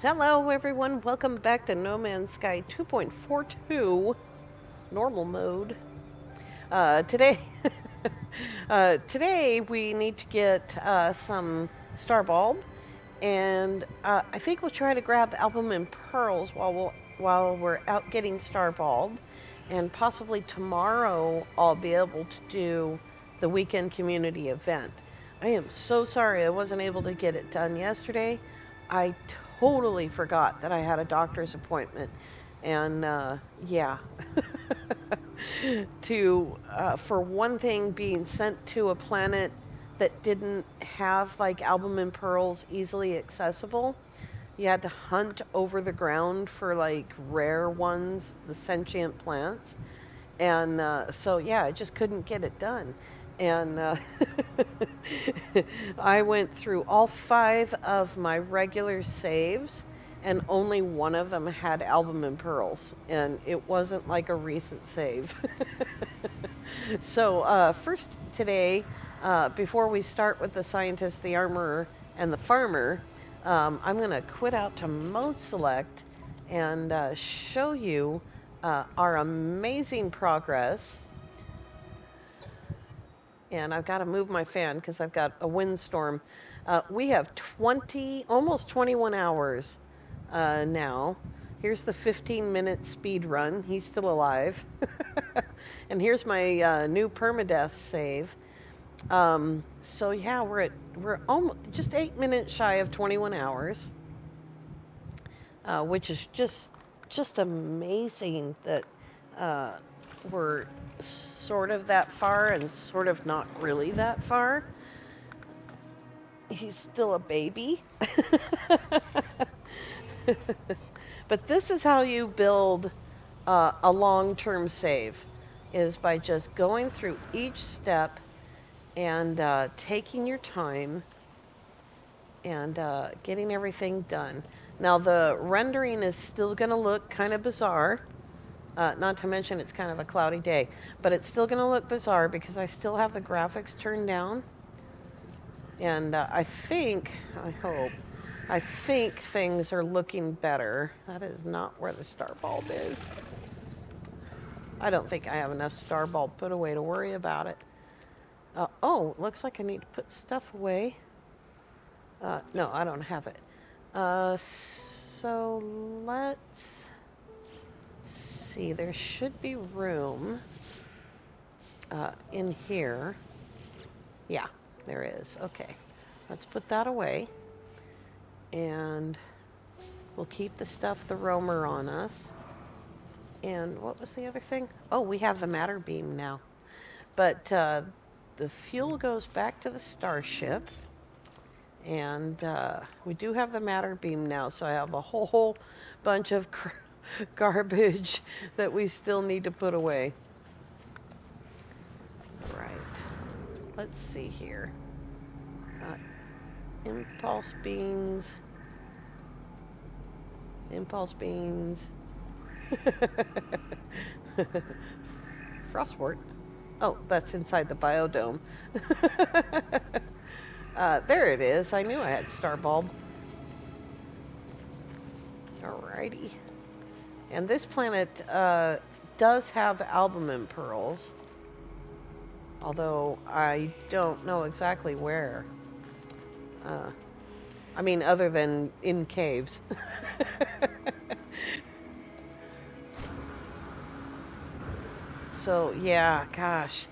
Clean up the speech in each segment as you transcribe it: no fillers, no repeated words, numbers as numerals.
Hello everyone, welcome back to No Man's Sky 2.42 normal mode. Today, today we need to get some star bulb, and I think we'll try to grab album and pearls while we're out getting star bulb, and possibly tomorrow I'll be able to do the weekend community event. I am so sorry I wasn't able to get it done yesterday. I totally forgot that I had a doctor's appointment, and yeah. To for one thing, being sent to a planet that didn't have like album and pearls easily accessible. You had to hunt over the ground for like rare ones, the sentient plants. And so, yeah, I just couldn't get it done. And I went through all five of my regular saves, and only one of them had album and pearls. And it wasn't like a recent save. So, first today, before we start with the scientist, the armorer, and the farmer, I'm going to quit out to mode select and show you our amazing progress. And I've got to move my fan because I've got a windstorm. We have almost 21 hours now. Here's the 15-minute speed run. He's still alive. And here's my new permadeath save. So yeah, we're almost just 8 minutes shy of 21 hours, which is just amazing that we're sort of that far and sort of not really that far. He's still a baby. But this is how you build a long-term save, is by just going through each step and taking your time and getting everything done. Now the rendering is still going to look kind of bizarre. Not to mention it's kind of a cloudy day, but it's still going to look bizarre because I still have the graphics turned down. And I think things are looking better. That is not where the star bulb is. I don't think I have enough star bulb put away to worry about it. Oh, looks like I need to put stuff away. No, I don't have it. So let's see. There should be room in here. Yeah, there is. Okay, let's put that away. And we'll keep the stuff, the roamer on us. And what was the other thing? Oh, we have the matter beam now. But the fuel goes back to the starship. And we do have the matter beam now, so I have a whole bunch of garbage that we still need to put away. Right. Let's see here. Impulse beans. Frostwort. Oh, that's inside the biodome. There it is. I knew I had star bulb. Alrighty. And this planet does have albumin pearls, although I don't know exactly where. I mean, other than in caves. So, yeah, gosh.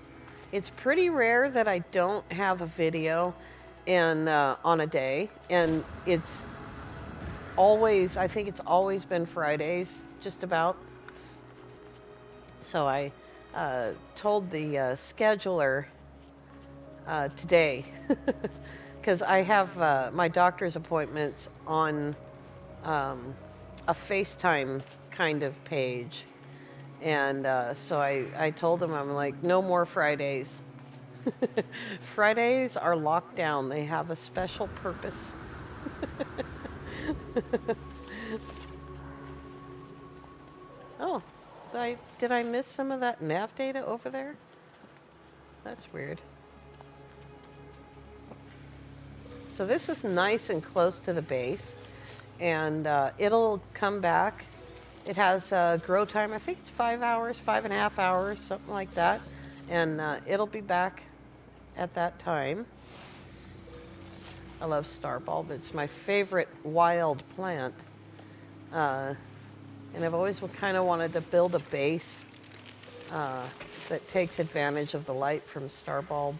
It's pretty rare that I don't have a video on a day. And it's always, I think it's always been Fridays, just about. So I told the scheduler today, because I have my doctor's appointments on a FaceTime kind of page. And so I told them, I'm like, no more Fridays. Fridays are locked down. They have a special purpose. Oh, did I miss some of that nav data over there? That's weird. So this is nice and close to the base. and it'll come back. It has a grow time, I think it's 5 hours, 5.5 hours, something like that. And it'll be back at that time. I love star bulb. It's my favorite wild plant. And I've always kind of wanted to build a base that takes advantage of the light from star bulb.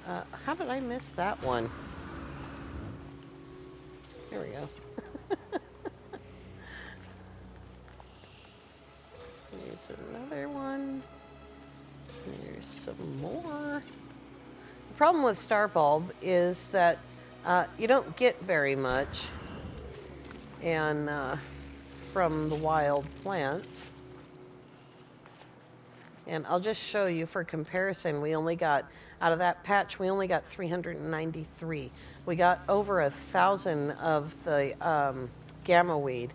How did I miss that one? There we go. There's another one. There's some more. The problem with star bulb is that you don't get very much and from the wild plants. And I'll just show you for comparison, we only got, out of that patch, we only got 393. We got over 1,000 of the gamma weed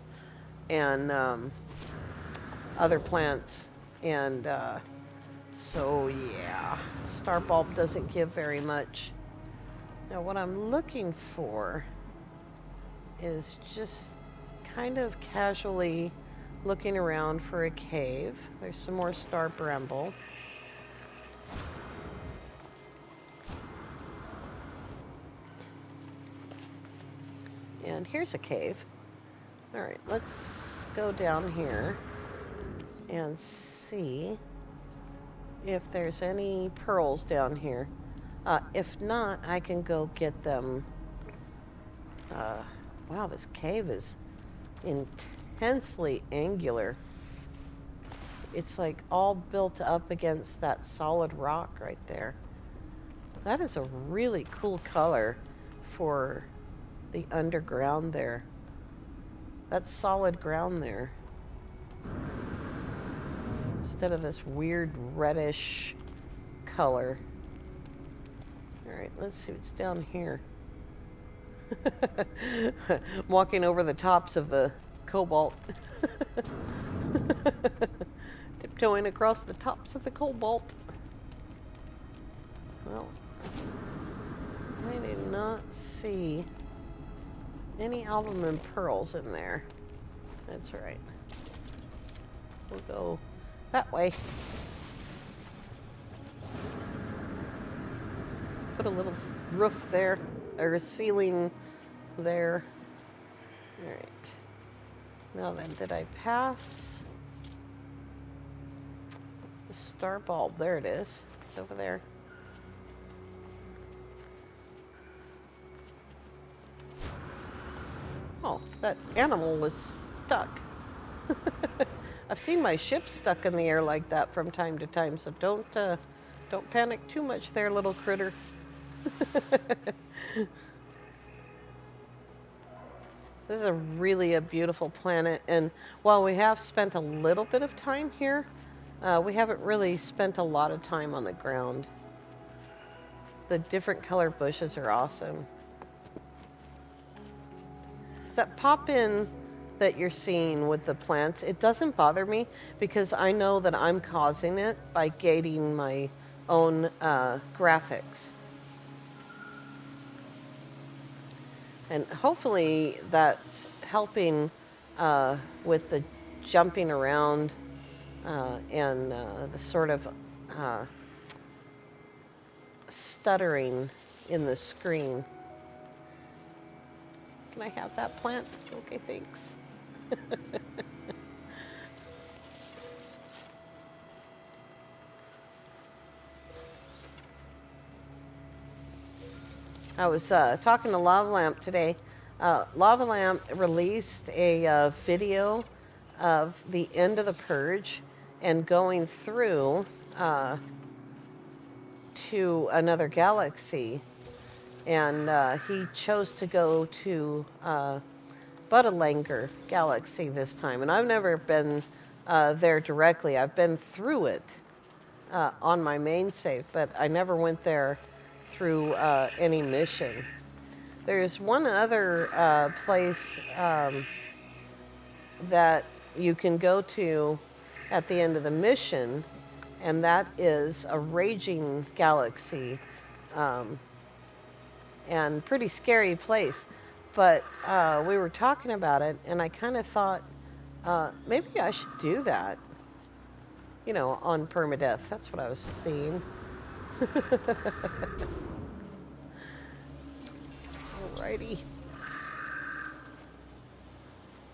and other plants. And so yeah, star bulb doesn't give very much. Now what I'm looking for is just kind of casually looking around for a cave. There's some more star bramble. And here's a cave. All right, let's go down here and see if there's any pearls down here. If not, I can go get them. Wow, this cave is intensely angular. It's like all built up against that solid rock right there. That is a really cool color for the underground there. That's solid ground there. Instead of this weird reddish color. Alright, let's see what's down here. Walking over the tops of the cobalt. Tiptoeing across the tops of the cobalt. Well, I did not see any albumin pearls in there. That's right. We'll go that way. Put a little roof there, or a ceiling there. Alright. Now then, did I pass the star bulb? There it is. It's over there. Oh, that animal was stuck. I've seen my ship stuck in the air like that from time to time, so don't panic too much there, little critter. This is really a beautiful planet, and while we have spent a little bit of time here, we haven't really spent a lot of time on the ground. The different color bushes are awesome. That pop-in that you're seeing with the plants, it doesn't bother me because I know that I'm causing it by gating my own graphics. And hopefully that's helping with the jumping around and the sort of stuttering in the screen. Can I have that plant? Okay, thanks. I was talking to Lava Lamp today. Lava Lamp released a video of the end of the purge and going through to another galaxy. And he chose to go to Buttelanger Galaxy this time. And I've never been there directly. I've been through it on my main save, but I never went there through any mission. There's one other place that you can go to at the end of the mission, and that is a raging galaxy. And pretty scary place. but we were talking about it, and I kind of thought maybe I should do that. You know, on permadeath. That's what I was seeing. Alrighty.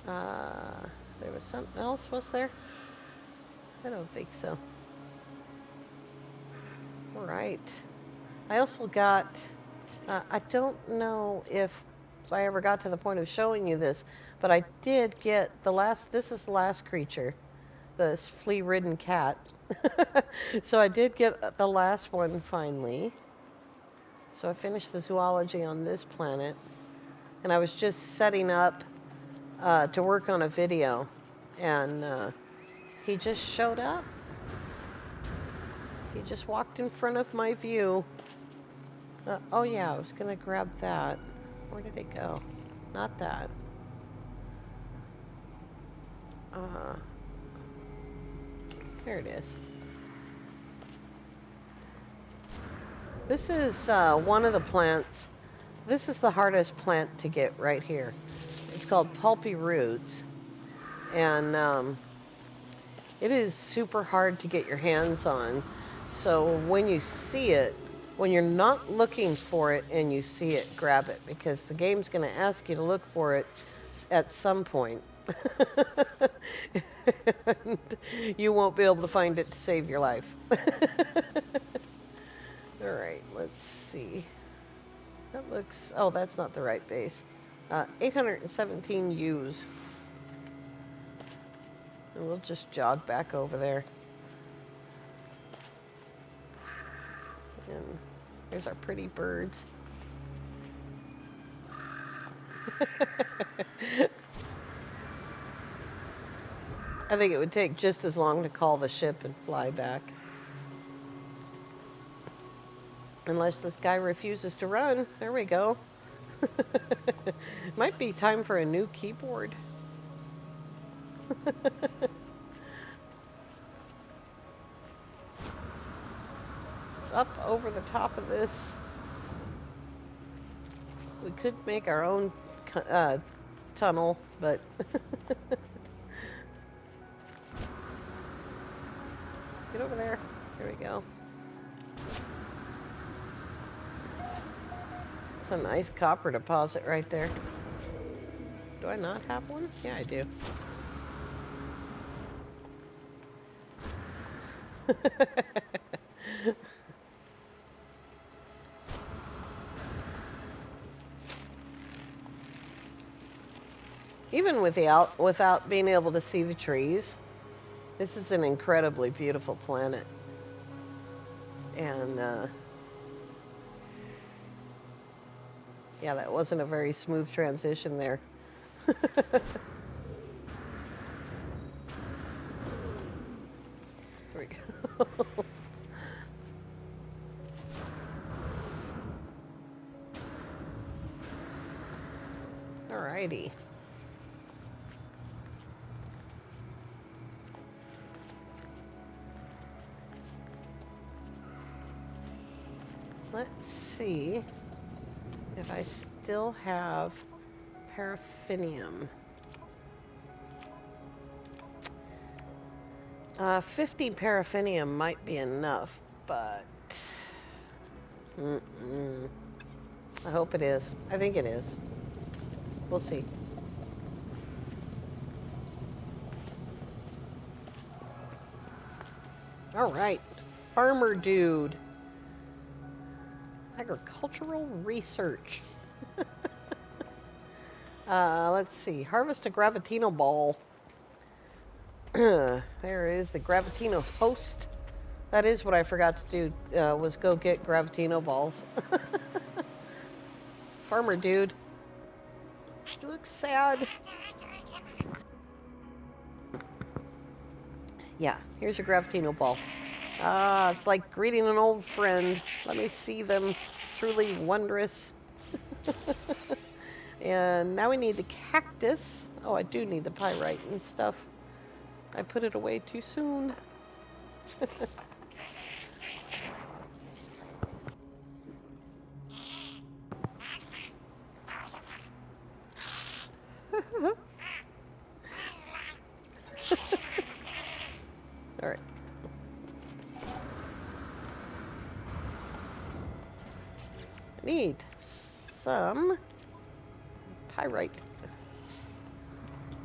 There was something else, was there? I don't think so. Alright. I also got, I don't know if I ever got to the point of showing you this, but I did get this is the last creature, this flea-ridden cat. So I did get the last one finally. So I finished the zoology on this planet, and I was just setting up to work on a video, and he just showed up. He just walked in front of my view. Oh yeah, I was gonna grab that. Where did it go? Not that. There it is. This is one of the plants. This is the hardest plant to get right here. It's called pulpy roots, and it is super hard to get your hands on. So when you see it, when you're not looking for it and you see it, grab it, because the game's going to ask you to look for it at some point. And you won't be able to find it to save your life. Alright, let's see. That looks... Oh, that's not the right base. 817 U's. And we'll just jog back over there. And there's our pretty birds. I think it would take just as long to call the ship and fly back. Unless this guy refuses to run. There we go. Might be time for a new keyboard. It's up over the top of this. We could make our own tunnel, but... Get over there. Here we go. It's a nice copper deposit right there. Do I not have one? Yeah, I do. Even without being able to see the trees, this is an incredibly beautiful planet. And, yeah, that wasn't a very smooth transition there. There we go. Alrighty. Let's see if I still have paraffinium. 50 paraffinium might be enough, but I hope it is. I think it is. We'll see. All right, farmer dude. Agricultural research. Let's see. Harvest a Gravitino ball. There is the Gravitino host. That is what I forgot to do, was go get Gravitino balls. Farmer dude. You look sad. Yeah, here's your Gravitino ball. Ah, it's like greeting an old friend. Let me see them. Truly wondrous. And now we need the cactus. Oh, I do need the pyrite and stuff. I put it away too soon. All right. I need some pyrite.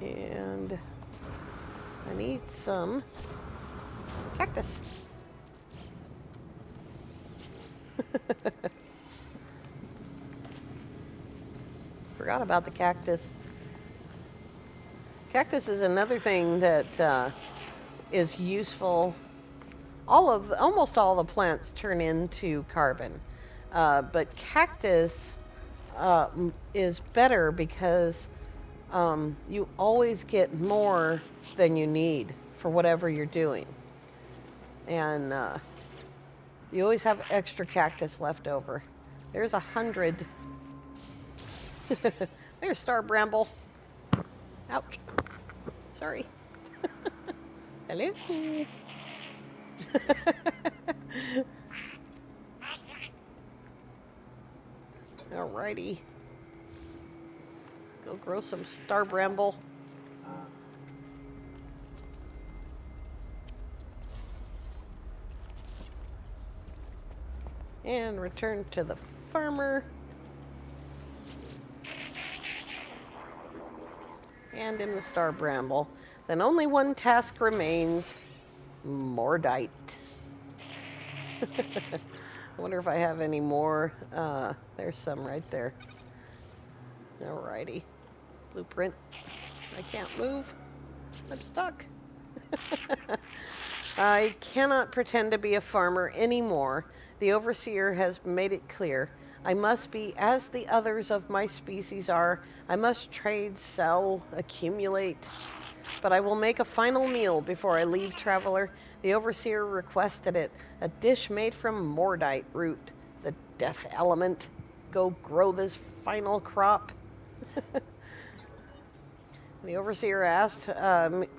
And I need some cactus. Forgot about the cactus. Cactus is another thing that is useful. Almost all the plants turn into carbon, but cactus is better because you always get more than you need for whatever you're doing, and you always have extra cactus left over. There's 100. There's Star Bramble. Ouch. Sorry. Hello. Alrighty. Go grow some Star Bramble. And return to the farmer. And in the Star Bramble. Then only one task remains. Mordite. I wonder if I have any more. There's some right there. Alrighty. Blueprint. I can't move. I'm stuck. I cannot pretend to be a farmer anymore. The overseer has made it clear. I must be as the others of my species are. I must trade, sell, accumulate. But I will make a final meal before I leave, traveler. The overseer requested it. A dish made from Mordite root, the death element. Go grow this final crop. The overseer asked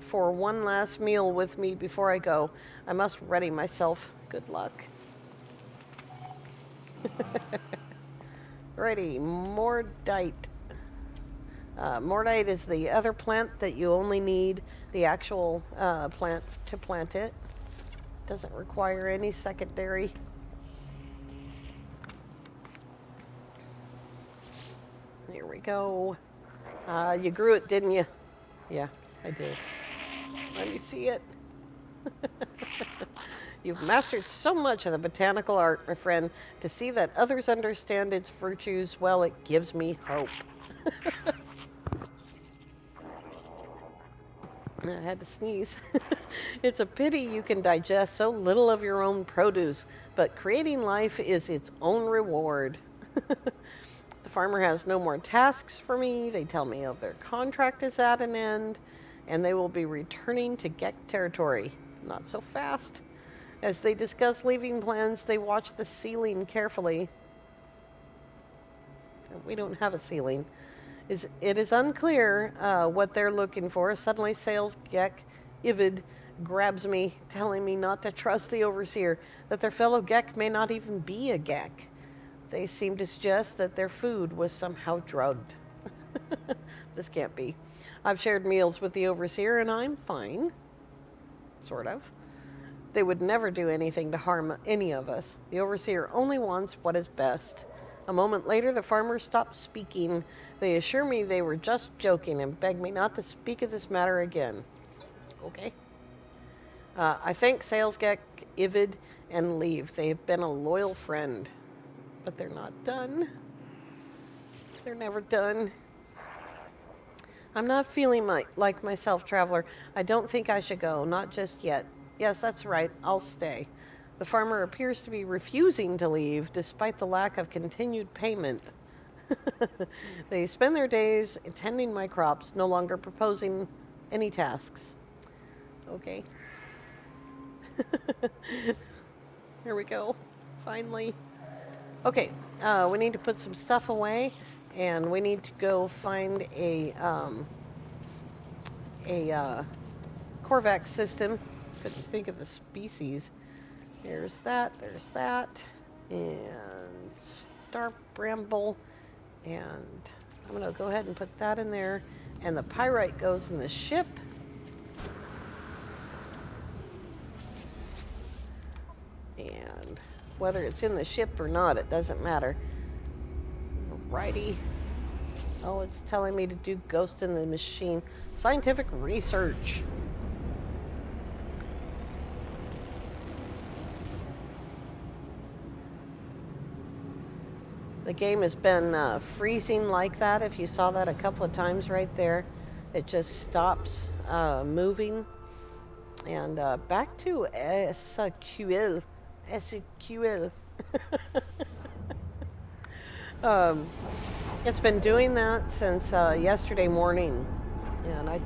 for one last meal with me before I go. I must ready myself. Good luck. Ready, Mordite. Mordite is the other plant that you only need the actual plant to plant it. Doesn't require any secondary. Here we go. You grew it, didn't you? Yeah, I did. Let me see it. You've mastered so much of the botanical art, my friend. To see that others understand its virtues, well, it gives me hope. I had to sneeze. It's a pity you can digest so little of your own produce, but creating life is its own reward. The farmer has no more tasks for me. They tell me their contract is at an end, and they will be returning to Gek territory. Not so fast. As they discuss leaving plans, they watch the ceiling carefully. We don't have a ceiling. It is unclear what they're looking for. Suddenly, Sales Gek Ivid grabs me, telling me not to trust the overseer, that their fellow Gek may not even be a Gek. They seem to suggest that their food was somehow drugged. This can't be. I've shared meals with the overseer, and I'm fine. Sort of. They would never do anything to harm any of us. The overseer only wants what is best. A moment later, the farmers stopped speaking. They assure me they were just joking and beg me not to speak of this matter again. Okay. I thank Salesgek, Ivid, and leave. They have been a loyal friend. But they're not done. They're never done. I'm not feeling like myself, traveler. I don't think I should go. Not just yet. Yes, that's right. I'll stay. The farmer appears to be refusing to leave, despite the lack of continued payment. They spend their days tending my crops, no longer proposing any tasks. Okay. Here we go. Finally. Okay, we need to put some stuff away, and we need to go find a Korvax system. Couldn't think of the species. There's that, and Star Bramble, and I'm going to go ahead and put that in there, And the pyrite goes in the ship. And whether it's in the ship or not, it doesn't matter. Alrighty. Oh, it's telling me to do Ghost in the Machine. Scientific research. The game has been freezing like that. If you saw that a couple of times right there, it just stops moving. And back to SQL. SQL. It's been doing that since yesterday morning. And I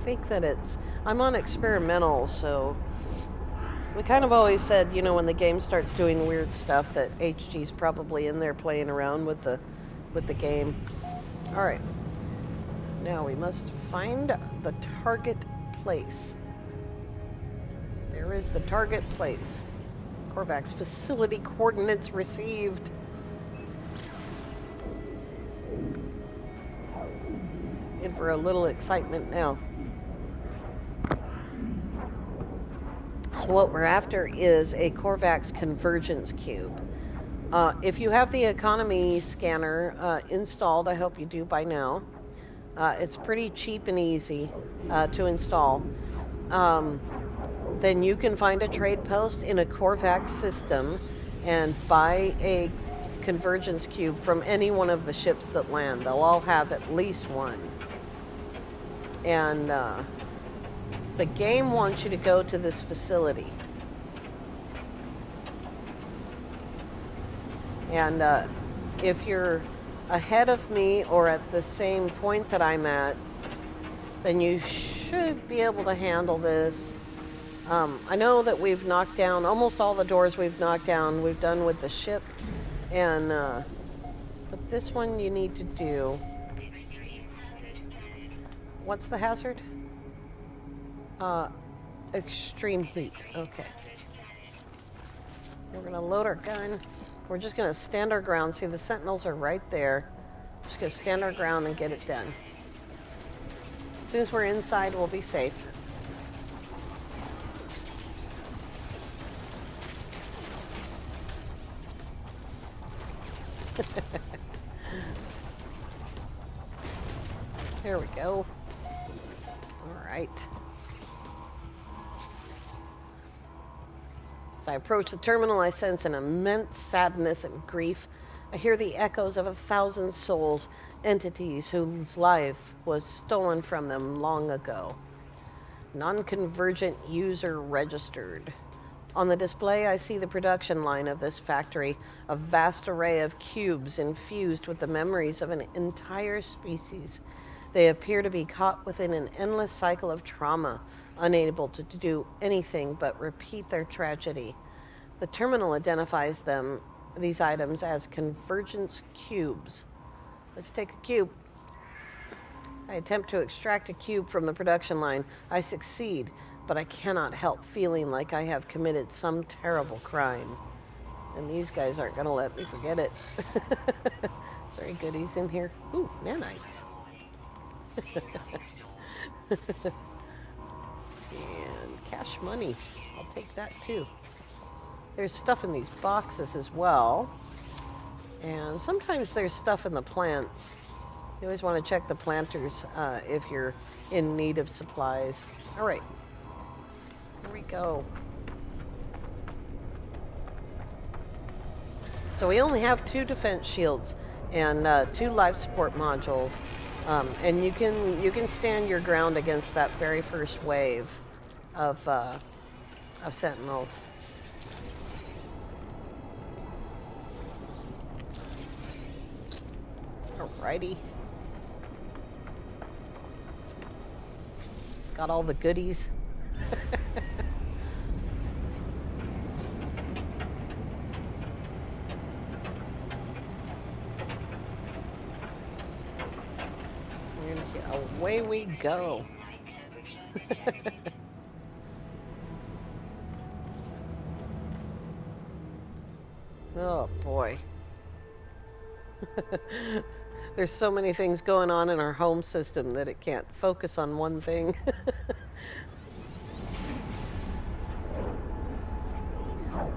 think that I'm on experimental, so we kind of always said, you know, when the game starts doing weird stuff, that HG's probably in there playing around with the game. All right. Now we must find the target place. There is the target place. Korvax facility coordinates received. In for a little excitement now. So what we're after is a Korvax Convergence Cube. If you have the economy scanner installed, I hope you do by now. It's pretty cheap and easy to install. Then you can find a trade post in a Korvax system and buy a Convergence Cube from any one of the ships that land. They'll all have at least one. And the game wants you to go to this facility. And if you're ahead of me or at the same point that I'm at, then you should be able to handle this. I know that we've knocked down almost all the doors we've knocked down. We've done with the ship. And but this one you need to do. What's the hazard? Extreme heat. Okay. We're gonna load our gun. We're just gonna stand our ground. See, the sentinels are right there. Just gonna stand our ground and get it done. As soon as we're inside, we'll be safe. There we go. All right. As I approach the terminal, I sense an immense sadness and grief. I hear the echoes of 1,000 souls, entities whose life was stolen from them long ago. Non-convergent user registered. On the display, I see the production line of this factory, a vast array of cubes infused with the memories of an entire species. They appear to be caught within an endless cycle of trauma, unable to do anything but repeat their tragedy. The terminal identifies these items as Convergence Cubes. Let's take a cube. I attempt to extract a cube from the production line. I succeed, but I cannot help feeling like I have committed some terrible crime. And these guys aren't going to let me forget it. Is there any goodies in here? Ooh, nanites. And cash money. I'll take that too. There's stuff in these boxes as well. And sometimes there's stuff in the plants. You always want to check the planters if you're in need of supplies. All right. Here we go. So we only have 2 defense shields and 2 life support modules. And you can stand your ground against that very first wave of sentinels. Alrighty. Got all the goodies. Away we go. Oh boy. There's so many things going on in our home system that it can't focus on one thing.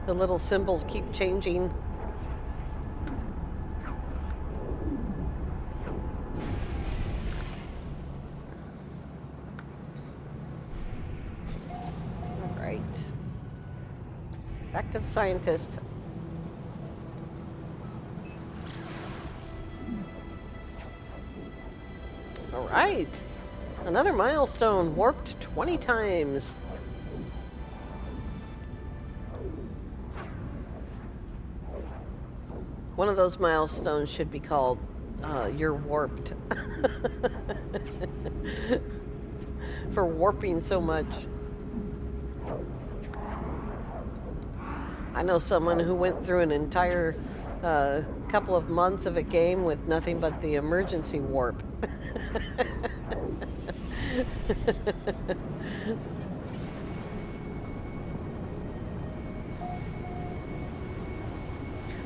The little symbols keep changing. All right. Back to the scientist. All right. Another milestone, warped 20 times. One of those milestones should be called, you're warped. For warping so much. I know someone who went through an entire couple of months of a game with nothing but the emergency warp.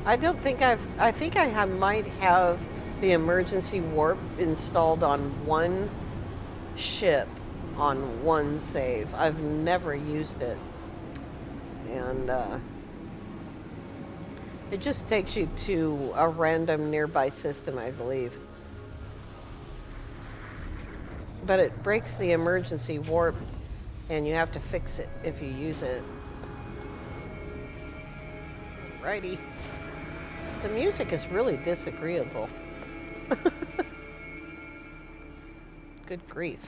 I think I might have the emergency warp installed on one ship on one save. I've never used it. And it just takes you to a random nearby system, I believe. But it breaks the emergency warp, and you have to fix it if you use it. Righty. The music is really disagreeable. Good grief.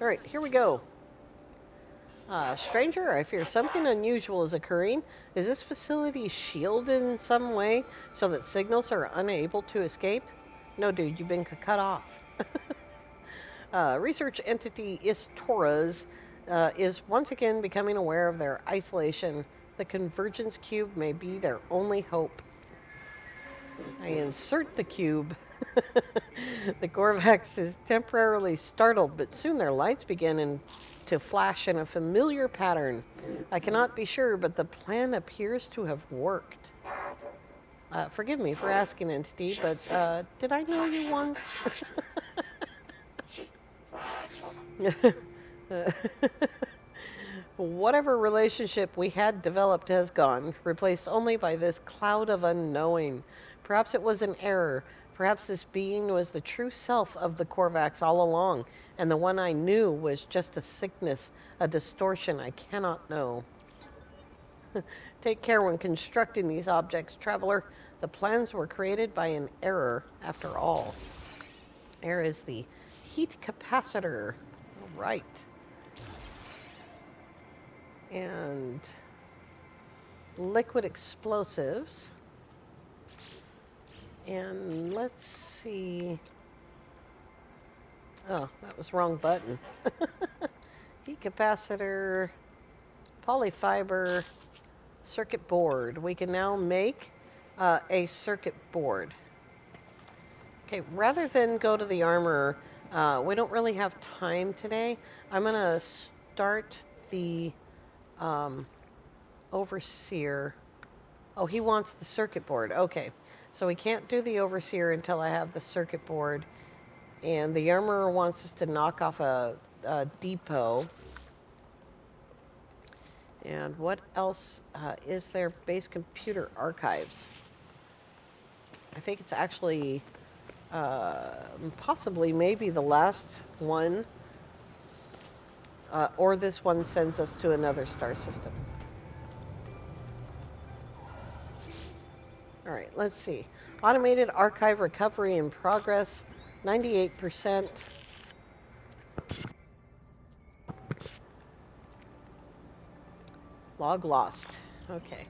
Alright, here we go. Stranger, I fear something unusual is occurring. Is this facility shielded in some way so that signals are unable to escape? No, dude, you've been cut off. Research entity Istoras is once again becoming aware of their isolation. The Convergence Cube may be their only hope. I insert the cube. The Corvax is temporarily startled, but soon their lights begin to flash in a familiar pattern. I cannot be sure, but the plan appears to have worked. Forgive me for asking, Entity, but did I know you once? Whatever relationship we had developed has gone, replaced only by this cloud of unknowing. Perhaps it was an error. Perhaps this being was the true self of the Corvax all along, and the one I knew was just a sickness, a distortion I cannot know. Take care when constructing these objects, traveler. The plans were created by an error, after all. Air is the heat capacitor. All right. And liquid explosives. And let's see. Oh, that was wrong button. Heat capacitor, polyfiber, circuit board. We can now make a circuit board. Okay, rather than go to the armorer, we don't really have time today. I'm going to start the overseer. Oh, he wants the circuit board. Okay, so we can't do the overseer until I have the circuit board. And the armorer wants us to knock off a depot. And what else is there? Base computer archives. I think it's actually possibly maybe the last one. Or this one sends us to another star system. Alright, let's see. Automated archive recovery in progress, 98%. Log lost. Okay.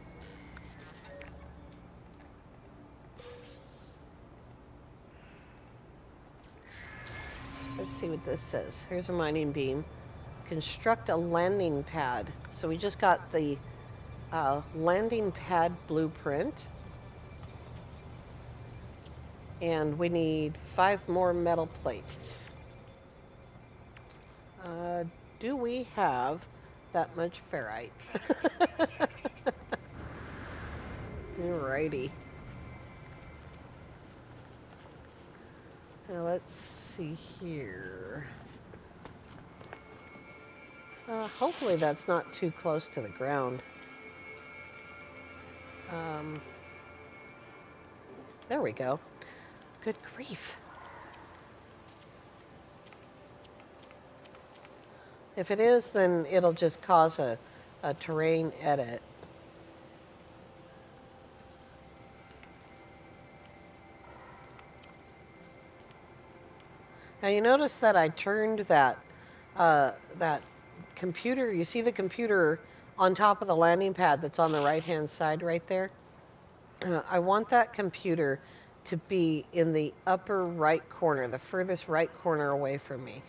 Let's see what this says. Here's a mining beam. Construct a landing pad. So we just got the landing pad blueprint. And we need 5 more metal plates. Do we have that much ferrite? Alrighty. Now let's see here. Hopefully that's not too close to the ground. There we go. Good grief. If it is, then it'll just cause a terrain edit. Now you notice that I turned that computer. You see the computer on top of the landing pad that's on the right-hand side right there? I want that computer to be in the upper right corner, the furthest right corner away from me.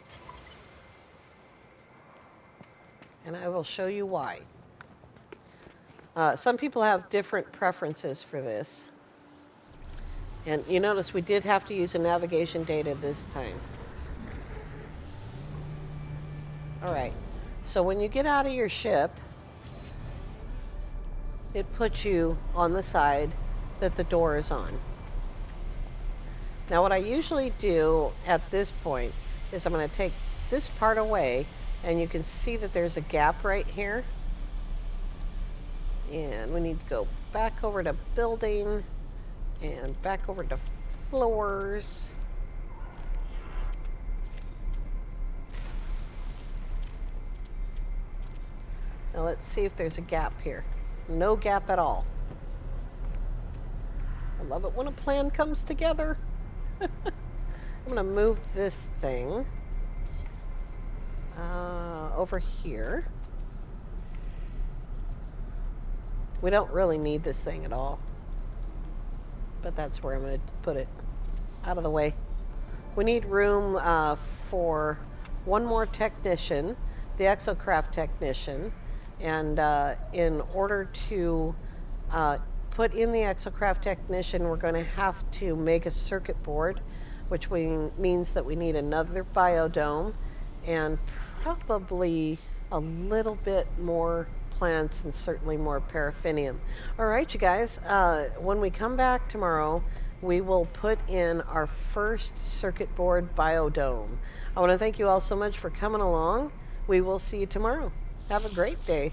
And I will show you why. Some people have different preferences for this. And you notice we did have to use a navigation data this time. All right, so when you get out of your ship, it puts you on the side that the door is on. Now what I usually do at this point is I'm going to take this part away, and you can see that there's a gap right here. And we need to go back over to building and back over to floors. Now let's see if there's a gap here. No gap at all. I love it when a plan comes together. I'm going to move this thing over here. We don't really need this thing at all, but that's where I'm going to put it. Out of the way. We need room for one more technician, the exocraft technician, and in order to put in the exocraft technician, we're going to have to make a circuit board, which means that we need another biodome and probably a little bit more plants and certainly more paraffinium. All right, you guys, when we come back tomorrow, we will put in our first circuit board biodome. I want to thank you all so much for coming along. We will see you tomorrow. Have a great day.